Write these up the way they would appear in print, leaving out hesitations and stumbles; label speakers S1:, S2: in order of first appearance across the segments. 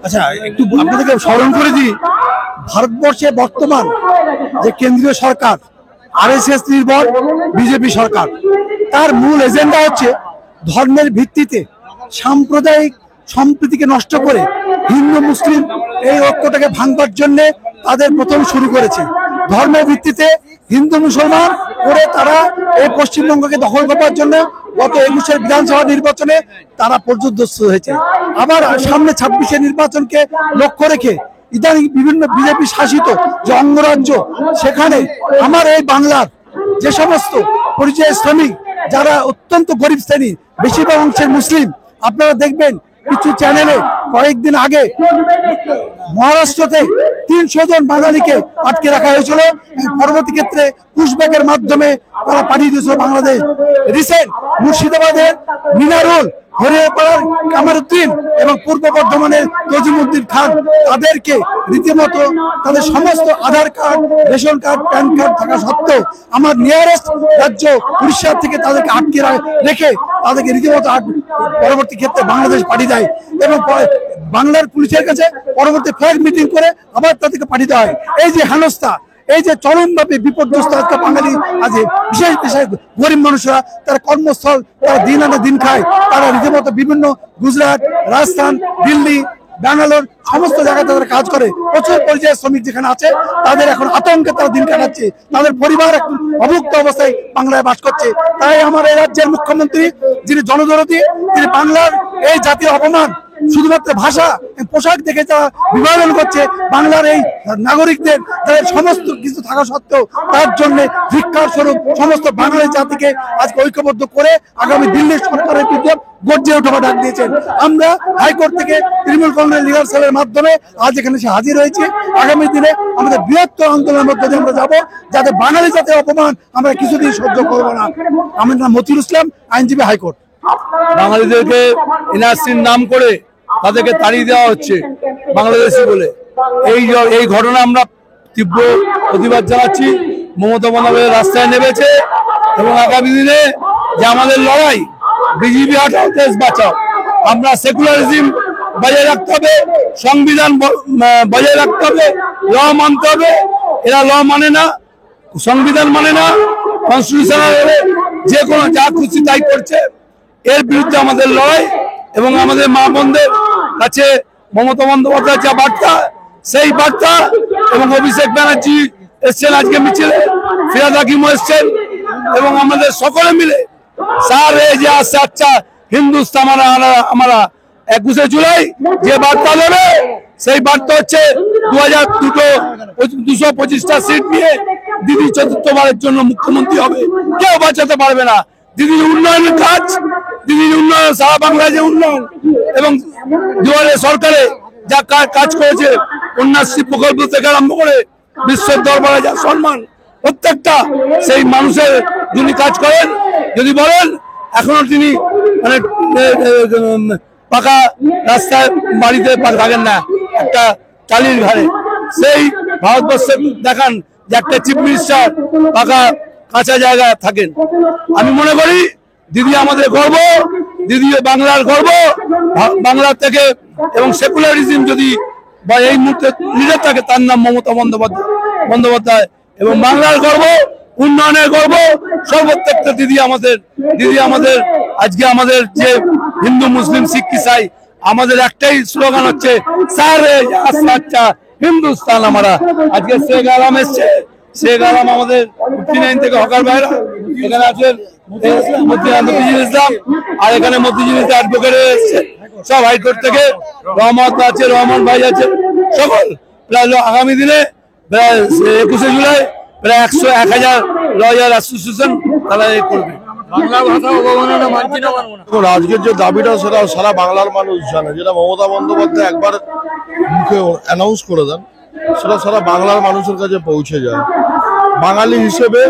S1: আচ্ছা, একটু আপনাদেরকে স্মরণ করে দিই, ভারতবর্ষে বর্তমান যে কেন্দ্রীয় সরকার আরএসএস নির্ভর বিজেপি সরকার, তার মূল এজেন্ডা হচ্ছে ধর্মের ভিত্তিতে সাম্প্রদায়িক সম্প্রীতিকে নষ্ট করে হিন্দু মুসলিম এই ঐক্যটাকে ভাঙবার জন্য তাদের প্রথম শুরু করেছে। ধর্মের ভিত্তিতে হিন্দু মুসলমান করে তারা এই পশ্চিমবঙ্গকে দখল করবার জন্য গত 21-এর বিধানসভা নির্বাচনে তারা পর্যুদস্ত হয়েছে। আবার সামনে 26-এর নির্বাচনকে লক্ষ্য রেখে ইদানিং বিভিন্ন বিজেপি শাসিত যে অঙ্গরাজ্য, সেখানে আমার এই বাংলার যে সমস্ত পরিযায়ী শ্রমিক যারা অত্যন্ত গরিব শ্রেণী, বেশিরভাগ অংশের মুসলিম, আপনারা দেখবেন কিছু চ্যানেলে কয়েকদিন আগে মহারাষ্ট্রতে 300 জন বাঙালিকে আটকে রাখা হয়েছিল, পরবর্তী ক্ষেত্রে পুশব্যাকের মাধ্যমে তারা পাঠিয়ে দিয়েছিল বাংলাদেশ। রিসেন্ট মুর্শিদাবাদের মিনারুল, হরিয়াপাড়ার কামারউদ্দিন এবং পূর্ব বর্ধমানের তজিমউদ্দিন খান, তাদেরকে রীতিমতো তাদের সমস্ত Aadhaar card, ration card, PAN card থাকা সত্ত্বেও আমার নিয়ারেস্ট রাজ্য উড়িষ্যা থেকে তাদেরকে আটকে রেখে তাদেরকে রীতিমতো পরবর্তী ক্ষেত্রে বাংলাদেশ পাঠিয়ে দেয় এবং বাংলার পুলিশের কাছে পরবর্তী ফ্ল্যাগ মিটিং করে আবার তাদেরকে পাঠিয়ে দেওয়া হয়। এই যে হেনস্থা, এই যে চরমভাবে বিপর্যস্ত আজকে বাঙালি আছে, বিশেষ বিশেষ গরিব মানুষরা, তারা কর্মস্থল, তারা দিন আনে দিন খায়, তারা রীতিমতো বিভিন্ন গুজরাট, রাজস্থান, দিল্লি, ব্যাঙ্গালোর সমস্ত জায়গায় তারা কাজ করে। প্রচুর পরিযায়ী শ্রমিক যেখানে আছে, তাদের এখন আতঙ্কে তারা দিন কাটাচ্ছে, তাদের পরিবার এখন অভুক্ত অবস্থায় বাংলায় বাস করছে। তাই আমার এই রাজ্যের মুখ্যমন্ত্রী, যিনি জনদরদী, তিনি বাংলার এই জাতীয় অপমান শুধুমাত্র ভাষা পোশাক দেখে তারা বিভাজন করছে, বাংলার এই নাগরিকদের তাদের সমস্ত কিছু থাকা সত্ত্বেও তার জন্য ভিক্ষার স্বরূপ সমস্ত বাঙালি জাতিকে আজকে ঐক্যবদ্ধ করে আগামী দিল্লির সরকারের বিরুদ্ধে গর্জে ওঠা ডাক দিয়েছেন। আমরা হাইকোর্ট থেকে তৃণমূল কংগ্রেস লিগাল সেলের মাধ্যমে আজ এখানে এসে হাজির হয়েছি। আগামী দিনে আমাদের বৃহত্তর আন্দোলনের মধ্যে দিয়ে আমরা যাবো, যাতে বাঙালি জাতির অপমান আমরা কিছুদিন সহ্য করবো না। আমার নাম মতিউল ইসলাম, আইনজীবী, হাইকোর্ট।
S2: বাঙালিদেরকে এনআরসির নাম করে তাদেরকে তাড়িয়ে দেওয়া হচ্ছে বাংলাদেশি বলে, এই ঘটনা আমরা তীব্র প্রতিবাদ জানাচ্ছি। মমতা বন্দ্যোপাধ্যায় রাস্তায় নেমেছে এবং আগামী দিনে যে আমাদের লড়াই, বিজেপি হটাও দেশ বাঁচাও, আমরা সেকুলারিজম বজায় রাখতে হবে, সংবিধান বজায় রাখতে হবে, ল মানতে হবে। এরা ল মানে না, সংবিধান মানে না, কনস্টিটিউশনাল যে কোনো যা খুশি তাই করছে। এর বিরুদ্ধে আমাদের লড়াই এবং আমাদের মা বোনদের কাছে মমতা বন্দ্যোপাধ্যায়ের যা বার্তা, সেই বার্তা, এবং অভিষেক ব্যানার্জি এসছেন আজকে মিছিলে, ফিরাদ হাকিমও এসছেন, এবং আমাদের সকলে মিলে স্যার এই যে আসছে আচ্ছা হিন্দুস্তান আমরা 21শে জুলাই যে বার্তা দেবে, সেই বার্তা হচ্ছে 225টা সিট নিয়ে দিদি চতুর্থবারের জন্য মুখ্যমন্ত্রী হবে, কেউ বাঁচাতে পারবে না। দিদির উন্নয়নের কাজ, দিদির উন্নয়ন, সারা বাংলায় যে উন্নয়ন এবং দুয়ারে সরকারে যা কাজ করেছে, কন্যাশ্রী প্রকল্প থেকে আরম্ভ করে বিশ্বের দরবারে যা সম্মান, প্রত্যেকটা সেই মানুষের যিনি কাজ করেন, যদি বলেন এখনো তিনি মানে পাকা রাস্তায় বাড়িতে থাকেন না, একটা টালির ঘরে, সেই ভারতবর্ষে দেখান যে একটা চিফ মিনিস্টার পাকা কাঁচা জায়গায় থাকেন। আমি মনে করি দিদি আমাদের গর্ব, দিদি বাংলার গর্ব, বাংলার থেকে, এবং সেকুলারিজম যদি বা এই মুহূর্তে লিডার থাকে তার নাম মমতা বন্দ্যোপাধ্যায়, এবং বাংলার গর্ব, উন্নয়নের গর্ব, সর্বত্র দিদি আমাদের আজকে আমাদের যে হিন্দু মুসলিম শিখ ইসাই, আমাদের একটাই স্লোগান হচ্ছে সারে আচ্ছা হিন্দুস্তান। আমরা আজকে শেখ আলম এসছে, শেখ আলম আমাদের 59 থেকে হকার ভাইরা এখানে আছেন, মতিউল ইসলাম, আর এখানে মতিউল ইসলাম অ্যাডভোকেট এসছে, সব হাইকোর্ট থেকে রহমত আছে, রহমান ভাই আছে, সকল প্রায় আগামী দিনে প্রায় 21শে জুলাই প্রায় 100-1000 লয়ার অ্যাসোসিয়েশন তারা করবে।
S3: বাংলা ভাষা অবমাননা মানছি না,
S4: আজকের যে দাবিটা সেটা সারা বাংলার মানুষ জানে, যেটা মমতা বন্দ্যোপাধ্যায় একবার মুখে অ্যানাউন্স করে দেন, সেটা সারা বাংলার মানুষের কাছে পৌঁছে যায়। বাঙালি হিসেবে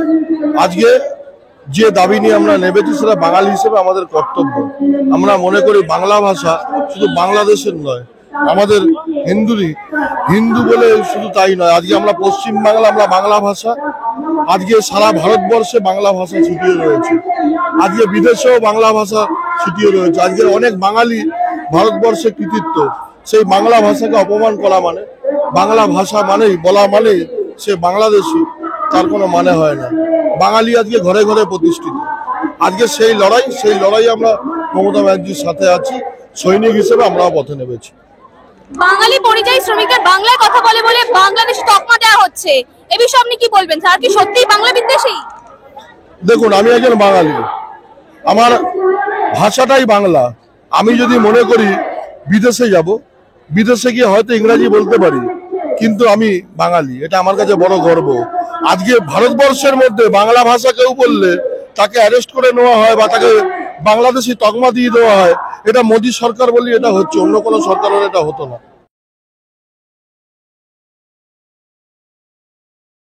S4: আজকে যে দাবি নিয়ে আমরা নেমেছি, সেটা বাঙালি হিসেবে আমাদের কর্তব্য। আমরা মনে করি বাংলা ভাষা শুধু বাংলাদেশের নয়, আমাদের হিন্দু বলে শুধু তাই নয়, আজকে আমরা পশ্চিম বাংলা, আমরা বাংলা ভাষা, আজকে সারা ভারতবর্ষে বাংলা ভাষা ছিটিয়ে রয়েছে, আজকে বিদেশেও বাংলা ভাষা ছিটিয়ে রয়েছে। আজকে অনেক বাঙালি ভারতবর্ষে কৃতিত্ব, সেই বাংলা ভাষাকে অপমান করা মানে, বাংলা ভাষা মানেই বলা মানেই সে বাংলাদেশি, তার কোনো মানে হয় না। বাঙালি আজকে ঘরে ঘরে প্রতিষ্ঠিত। আজকে সেই লড়াই আমরা মমতা ব্যানার্জির সাথে আছি, সৈনিক হিসেবে আমরাও পথে নেমেছি।
S5: বাঙালি পরিযায়ী শ্রমিকরা বাংলায় কথা বলে বলে বাংলাদেশে তকমা দেওয়া হচ্ছে, এ বিষয়ে আপনি কি বলবেন? স্যার কি সত্যিই বাংলা বিদ্বেষী?
S4: দেখুন, আমি একজন বাঙালি, আমার ভাষাটাই বাংলা। আমি যদি মনে করি বিদেশে যাব, বিদেশে গিয়ে হয়তো ইংরাজি বলতে পারি, কিন্তু আমি বাঙালি, এটা আমার কাছে বড় গর্ব। আজকে ভারতবর্ষের মধ্যে বাংলা ভাষা কেউ বললে তাকে অ্যারেস্ট করে নেওয়া হয় বা তাকে বাংলাদেশি তকমা দিয়ে দেওয়া হয়। এটা মোদী সরকার বলি এটা হচ্ছে, অন্য কোনো সরকার হলে এটা হতো না।